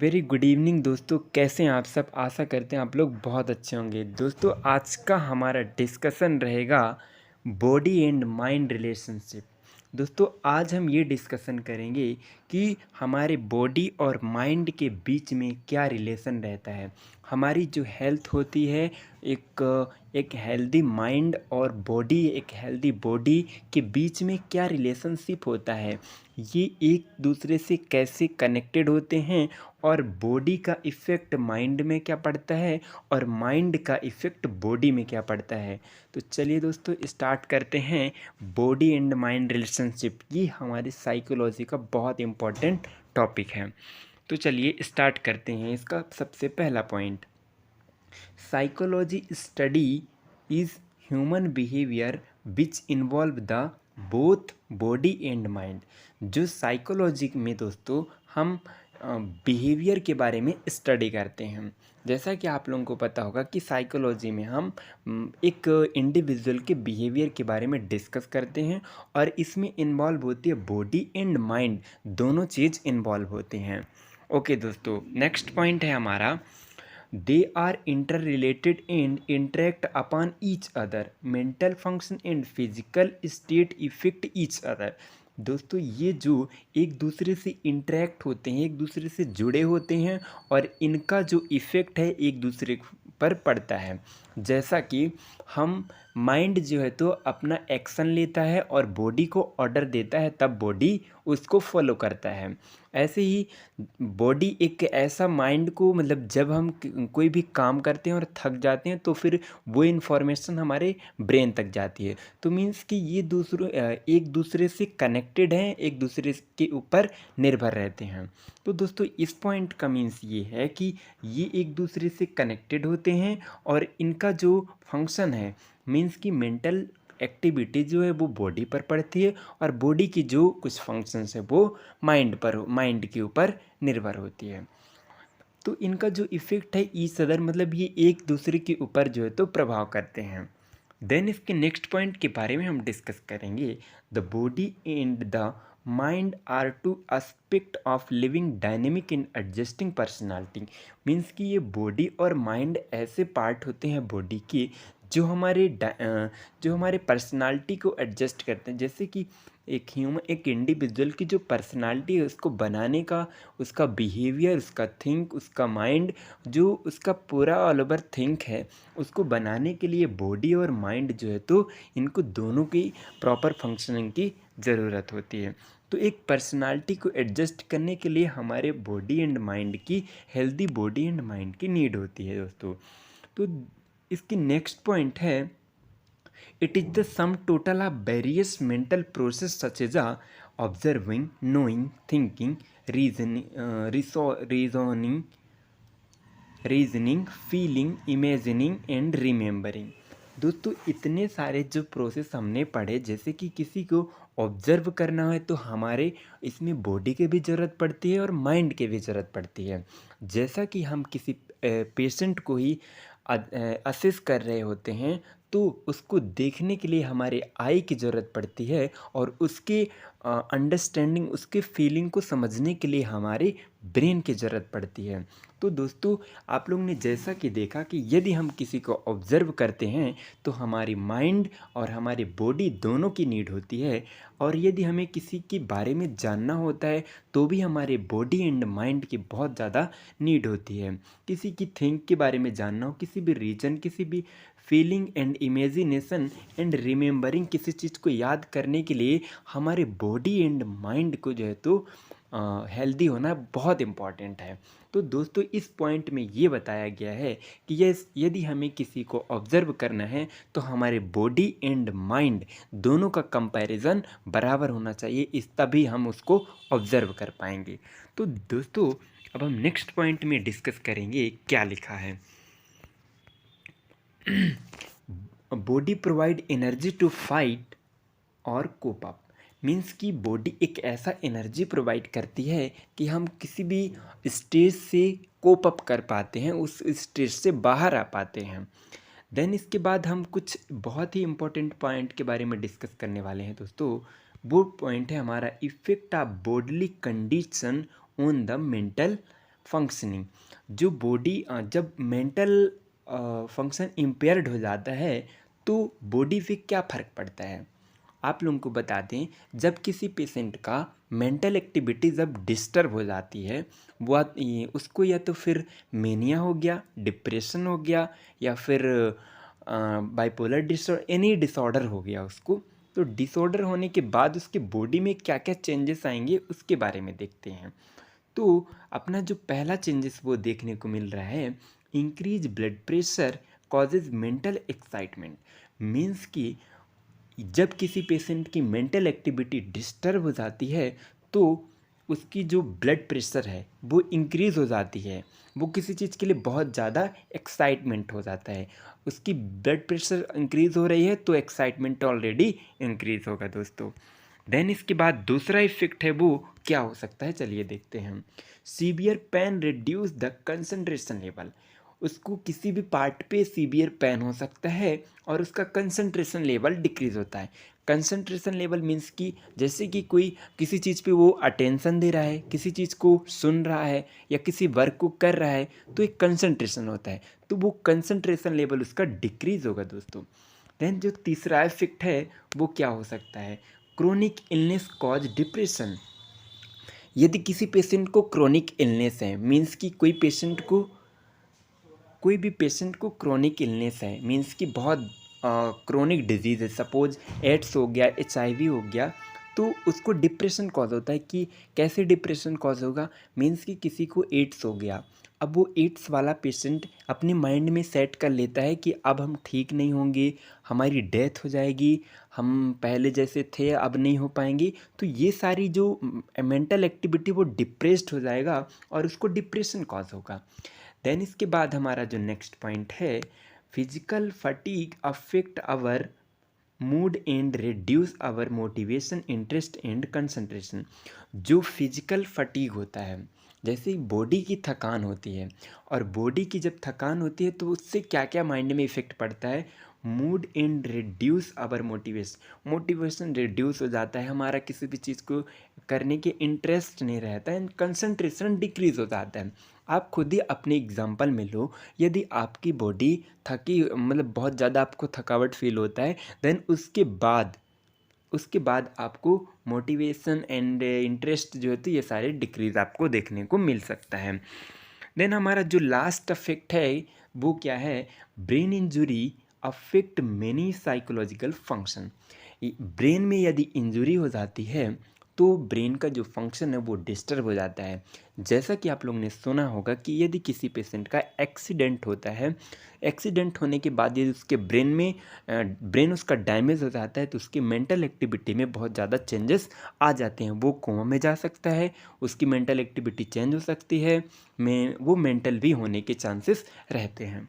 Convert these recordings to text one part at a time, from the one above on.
Very good evening दोस्तों, कैसे हैं आप सब। आशा करते हैं आप लोग बहुत अच्छे होंगे। दोस्तों आज का हमारा डिस्कशन रहेगा बॉडी एंड माइंड रिलेशनशिप। दोस्तों आज हम ये डिस्कशन करेंगे कि हमारे बॉडी और माइंड के बीच में क्या रिलेशन रहता है। हमारी जो हेल्थ होती है, एक हेल्दी माइंड और बॉडी, एक हेल्दी बॉडी के बीच में क्या रिलेशनशिप होता है, ये एक दूसरे से कैसे कनेक्टेड होते हैं और बॉडी का इफ़ेक्ट माइंड में क्या पड़ता है और माइंड का इफ़ेक्ट बॉडी में क्या पड़ता है। तो चलिए दोस्तों स्टार्ट करते हैं। बॉडी एंड माइंड रिलेशनशिप ये हमारी साइकोलॉजी का बहुत इम्पोर्टेंट टॉपिक है। तो चलिए स्टार्ट करते हैं। इसका सबसे पहला point, psychology study is human behaviour which involve the both body and mind. जो साइकोलॉजी में दोस्तों हम बिहेवियर के बारे में स्टडी करते हैं। जैसा कि आप लोगों को पता होगा कि साइकोलॉजी में हम एक इंडिविजुअल के बिहेवियर के बारे में डिस्कस करते हैं और इसमें इन्वॉल्व होती है बॉडी एंड माइंड, दोनों चीज़ इन्वॉल्व होते हैं। ओके दोस्तों, नेक्स्ट पॉइंट है हमारा, they are interrelated and interact upon each other, mental function and physical state affect each other। दोस्तों ये जो एक दूसरे से इंटरेक्ट होते हैं, एक दूसरे से जुड़े होते हैं और इनका जो इफ़ेक्ट है एक दूसरे पर पड़ता है। जैसा कि हम माइंड जो है तो अपना एक्शन लेता है और बॉडी को ऑर्डर देता है, तब बॉडी उसको फॉलो करता है। ऐसे ही बॉडी एक ऐसा माइंड को, मतलब जब हम कोई भी काम करते हैं और थक जाते हैं तो फिर वो इन्फॉर्मेशन हमारे ब्रेन तक जाती है। तो मीन्स कि ये एक दूसरे से कनेक्टेड हैं, एक दूसरे के ऊपर निर्भर रहते हैं। तो दोस्तों इस पॉइंट का मीन्स ये है कि ये एक दूसरे से कनेक्टेड होते हैं और इनका जो फंक्शन है, मीन्स कि मेंटल एक्टिविटी जो है वो बॉडी पर पड़ती है और बॉडी की जो कुछ फंक्शंस है वो माइंड के ऊपर निर्भर होती है। तो इनका जो इफ़ेक्ट है ईच अदर, मतलब ये एक दूसरे के ऊपर जो है तो प्रभाव करते हैं। देन इसके नेक्स्ट पॉइंट के बारे में हम डिस्कस करेंगे, the body and the mind are two aspect of living dynamic in adjusting personality. Means कि ये बॉडी और माइंड ऐसे पार्ट होते हैं बॉडी के जो हमारे पर्सनालिटी को एडजस्ट करते हैं। जैसे कि एक इंडिविजुअल की जो पर्सनालिटी है उसको बनाने का, उसका बिहेवियर, उसका थिंक, उसका माइंड, जो उसका पूरा ऑल ओवर थिंक है, उसको बनाने के लिए बॉडी और माइंड जो है तो इनको दोनों की प्रॉपर फंक्शनिंग की ज़रूरत होती है। तो एक पर्सनालिटी को एडजस्ट करने के लिए हमारे बॉडी एंड माइंड की, हेल्दी बॉडी एंड माइंड की नीड होती है दोस्तों। तो इसकी नेक्स्ट पॉइंट है, it is the sum total of various mental process such as observing, knowing, thinking, reasoning, feeling, imagining and remembering। दोस्तों इतने सारे जो प्रोसेस हमने पढ़े, जैसे कि किसी को ऑब्जर्व करना है तो हमारे इसमें बॉडी की भी ज़रूरत पड़ती है और माइंड की भी ज़रूरत पड़ती है। जैसा कि हम किसी पेशेंट को ही असेस कर रहे होते हैं तो उसको देखने के लिए हमारे आई की ज़रूरत पड़ती है और उसके अंडरस्टैंडिंग, उसके फीलिंग को समझने के लिए हमारे ब्रेन की ज़रूरत पड़ती है। तो दोस्तों आप लोग ने जैसा कि देखा कि यदि हम किसी को ऑब्ज़र्व करते हैं तो हमारी माइंड और हमारी बॉडी दोनों की नीड होती है, और यदि हमें किसी के बारे में जानना होता है तो भी हमारे बॉडी एंड माइंड की बहुत ज़्यादा नीड होती है। किसी की थिंक के बारे में जानना हो, किसी भी रीजन, किसी भी feeling and imagination and remembering, किसी चीज़ को याद करने के लिए हमारे बॉडी एंड माइंड को जो है तो हेल्दी होना बहुत इम्पॉर्टेंट है। तो दोस्तों इस पॉइंट में ये बताया गया है कि यदि हमें किसी को ऑब्ज़र्व करना है तो हमारे बॉडी एंड माइंड दोनों का कंपैरिजन बराबर होना चाहिए, इस तभी हम उसको ऑब्ज़र्व कर पाएंगे। तो दोस्तों अब हम नेक्स्ट पॉइंट में डिस्कस करेंगे क्या लिखा है। Body provide energy to fight और कोप अप। मीन्स कि बॉडी एक ऐसा एनर्जी प्रोवाइड करती है कि हम किसी भी स्टेज से कोप अप कर पाते हैं, उस स्टेज से बाहर आ पाते हैं। देन इसके बाद हम कुछ बहुत ही इम्पोर्टेंट पॉइंट के बारे में डिस्कस करने वाले हैं दोस्तों। वो पॉइंट है हमारा, effect of bodily condition on the mental functioning. जो बॉडी जब मेंटल फंक्शन इम्पेयर्ड हो जाता है तो बॉडी पे क्या फ़र्क पड़ता है। आप लोगों को बता दें, जब किसी पेशेंट का मेंटल एक्टिविटी जब डिस्टर्ब हो जाती है, उसको या तो फिर मेनिया हो गया, डिप्रेशन हो गया, या फिर बाइपोलर डिसऑर्डर, एनी डिसऑर्डर हो गया उसको। तो डिसऑर्डर होने के बाद उसके बॉडी में क्या क्या चेंजेस आएंगे उसके बारे में देखते हैं। तो अपना जो पहला चेंजेस वो देखने को मिल रहा है, increase blood pressure causes mental excitement. Means कि जब किसी पेशेंट की मेंटल एक्टिविटी डिस्टर्ब हो जाती है तो उसकी जो ब्लड प्रेशर है वो इंक्रीज़ हो जाती है, वो किसी चीज़ के लिए बहुत ज़्यादा एक्साइटमेंट हो जाता है। उसकी ब्लड प्रेशर इंक्रीज़ हो रही है तो एक्साइटमेंट ऑलरेडी इंक्रीज़ होगा दोस्तों। देन इसके बाद दूसरा इफेक्ट है वो क्या हो सकता है, चलिए देखते हैं हम। Severe pain reduce the concentration level. उसको किसी भी पार्ट पे सीवियर पेन हो सकता है और उसका कंसंट्रेशन लेवल डिक्रीज़ होता है। कंसंट्रेशन लेवल मीन्स कि जैसे कि कोई किसी चीज़ पे वो अटेंशन दे रहा है, किसी चीज़ को सुन रहा है या किसी वर्क को कर रहा है, तो एक कंसंट्रेशन होता है, तो वो कंसंट्रेशन लेवल उसका डिक्रीज़ होगा दोस्तों। देन जो तीसरा इफेक्ट है वो क्या हो सकता है, क्रोनिक इलनेस कॉज डिप्रेशन। यदि किसी पेशेंट को क्रोनिक इलनेस है, मीन्स कि कोई भी पेशेंट को क्रोनिक इलनेस है, मीन्स कि बहुत क्रोनिक डिजीज़ है, सपोज एड्स हो गया, HIV हो गया, तो उसको डिप्रेशन कॉज होता है। कि कैसे डिप्रेशन कॉज होगा, मीन्स कि किसी को एड्स हो गया, अब वो एड्स वाला पेशेंट अपने माइंड में सेट कर लेता है कि अब हम ठीक नहीं होंगे, हमारी डेथ हो जाएगी, हम पहले जैसे थे अब नहीं हो पाएंगे। तो ये सारी जो मेंटल एक्टिविटी वो डिप्रेस्ड हो जाएगा और उसको डिप्रेशन कॉज होगा। देन इसके बाद हमारा जो नेक्स्ट पॉइंट है, physical fatigue affect our mood and reduce our motivation interest and concentration. जो फिजिकल फटीग होता है, जैसे बॉडी की थकान होती है, और बॉडी की जब थकान होती है तो उससे क्या क्या माइंड में इफेक्ट पड़ता है, mood and reduce our motivation reduce हो जाता है, हमारा किसी भी चीज़ को करने के इंटरेस्ट नहीं रहता है, एंड कंसंट्रेशन डिक्रीज हो जाता है। आप खुद ही अपने एग्जांपल में लो, यदि आपकी बॉडी थकी, मतलब बहुत ज़्यादा आपको थकावट फील होता है, देन उसके बाद आपको मोटिवेशन एंड इंटरेस्ट जो होती है ये सारे डिक्रीज आपको देखने को मिल सकता है। देन हमारा जो लास्ट अफेक्ट है वो क्या है, brain injury affect many psychological function. Brain में यदि इंजुरी हो जाती है तो ब्रेन का जो फंक्शन है वो डिस्टर्ब हो जाता है। जैसा कि आप लोगों ने सुना होगा कि यदि किसी पेशेंट का एक्सीडेंट होता है, एक्सीडेंट होने के बाद यदि उसके ब्रेन उसका डैमेज हो जाता है तो उसकी मेंटल एक्टिविटी में बहुत ज़्यादा चेंजेस आ जाते हैं, वो कोमा में जा सकता है, उसकी मेंटल एक्टिविटी चेंज हो सकती है, वो मेंटल भी होने के चांसेस रहते हैं।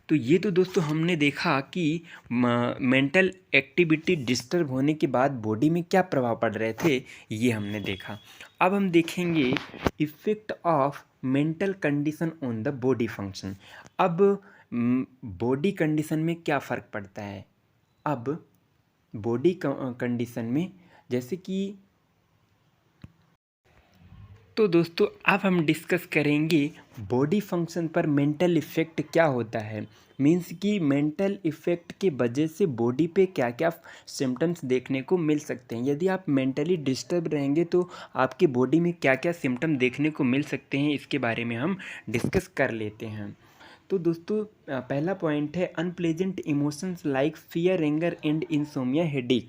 तो ये तो दोस्तों हमने देखा कि मेंटल एक्टिविटी डिस्टर्ब होने के बाद बॉडी में क्या प्रभाव पड़ रहे थे, ये हमने देखा। अब हम देखेंगे effect of mental condition on the body function. अब बॉडी कंडीशन में क्या फ़र्क पड़ता है। अब बॉडी कंडीशन में जैसे कि, तो दोस्तों अब हम डिस्कस करेंगे बॉडी फंक्शन पर मेंटल इफ़ेक्ट क्या होता है। मीन्स कि मेंटल इफ़ेक्ट के वजह से बॉडी पे क्या क्या सिम्टम्स देखने को मिल सकते हैं। यदि आप मेंटली डिस्टर्ब रहेंगे तो आपकी बॉडी में क्या क्या सिम्टम देखने को मिल सकते हैं, इसके बारे में हम डिस्कस कर लेते हैं। तो दोस्तों पहला पॉइंट है unpleasant emotions like fear, anger and insomnia, headache.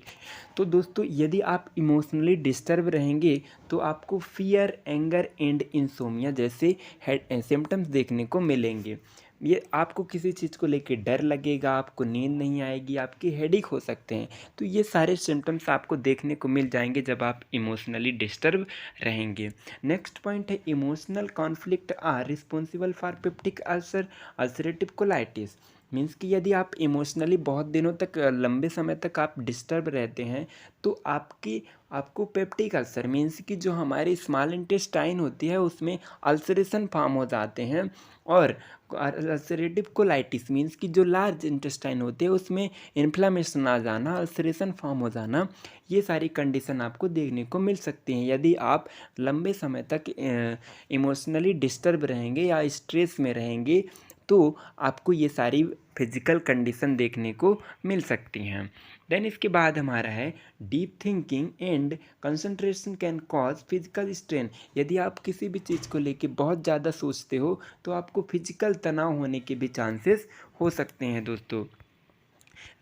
तो दोस्तों यदि आप इमोशनली डिस्टर्ब रहेंगे तो आपको फियर, एंगर एंड इंसोमिया जैसे सिम्टम्स देखने को मिलेंगे। ये आपको किसी चीज़ को लेके डर लगेगा, आपको नींद नहीं आएगी, आपके हेडेक हो सकते हैं। तो ये सारे सिम्टम्स आपको देखने को मिल जाएंगे जब आप इमोशनली डिस्टर्ब रहेंगे। नेक्स्ट पॉइंट है emotional conflict are responsible for peptic ulcer, ulcerative colitis. Means कि यदि आप इमोशनली बहुत दिनों तक लंबे समय तक आप डिस्टर्ब रहते हैं तो आपको पेप्टिक अल्सर मीन्स कि जो हमारी स्मॉल इंटेस्टाइन होती है उसमें अल्सरेशन फॉर्म हो जाते हैं, और अल्सरेटिव कोलाइटिस मीन्स कि जो लार्ज इंटेस्टाइन होते हैं उसमें इन्फ्लामेशन आ जाना, अल्सरेशन फॉर्म हो जाना, ये सारी कंडीशन आपको देखने को मिल सकती हैं यदि आप लंबे समय तक इमोशनली डिस्टर्ब रहेंगे या स्ट्रेस में रहेंगे, तो आपको ये सारी फिजिकल कंडीशन देखने को मिल सकती हैं। देन इसके बाद हमारा है deep thinking and concentration can cause physical strain. यदि आप किसी भी चीज़ को लेके बहुत ज़्यादा सोचते हो तो आपको फिजिकल तनाव होने के भी चांसेस हो सकते हैं दोस्तों।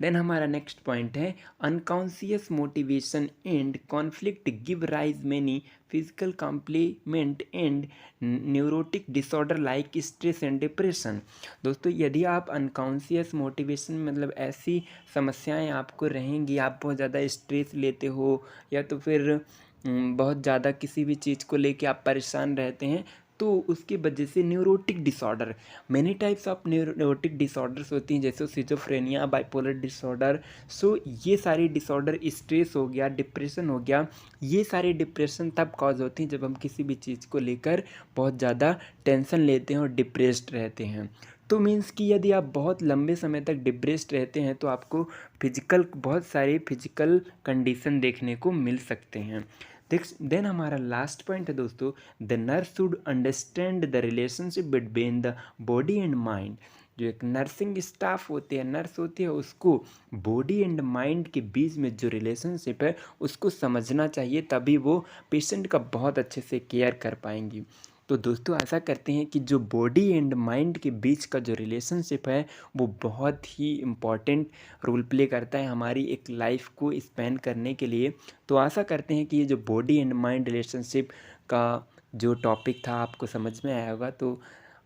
देन हमारा नेक्स्ट पॉइंट है unconscious motivation and conflict give rise many physical complement and neurotic disorder like stress and depression. दोस्तों यदि आप अनकॉन्शियस मोटिवेशन मतलब ऐसी समस्याएं आपको रहेंगी, आप बहुत ज़्यादा स्ट्रेस लेते हो या तो फिर बहुत ज़्यादा किसी भी चीज़ को लेके आप परेशान रहते हैं, तो उसकी वजह से neurotic disorder, many types of neurotic disorders होती हैं जैसे सिजोफ्रेनिया, बाइपोलर डिसऑर्डर। सो ये सारी डिसऑर्डर, स्ट्रेस हो गया, डिप्रेशन हो गया, ये सारे डिप्रेशन तब कॉज होती हैं जब हम किसी भी चीज़ को लेकर बहुत ज़्यादा टेंशन लेते हैं और डिप्रेस्ड रहते हैं। तो मीन्स कि यदि आप बहुत लंबे समय तक डिप्रेस्ड रहते हैं तो आपको बहुत सारी फिजिकल कंडीशन देखने को मिल सकते हैं। देन हमारा लास्ट पॉइंट है दोस्तों, the nurse should understand the relationship between the body and mind. जो एक नर्सिंग स्टाफ होती है, नर्स होती है, उसको बॉडी एंड माइंड के बीच में जो रिलेशनशिप है उसको समझना चाहिए, तभी वो पेशेंट का बहुत अच्छे से केयर कर पाएंगी। तो दोस्तों आशा करते हैं कि जो बॉडी एंड माइंड के बीच का जो रिलेशनशिप है वो बहुत ही इम्पॉर्टेंट रोल प्ले करता है हमारी एक लाइफ को स्पेंड करने के लिए। तो आशा करते हैं कि ये जो बॉडी एंड माइंड रिलेशनशिप का जो टॉपिक था आपको समझ में आया होगा। तो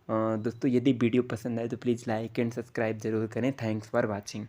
दोस्तों यदि वीडियो पसंद आए तो प्लीज़ लाइक एंड सब्सक्राइब ज़रूर करें। Thanks for watching.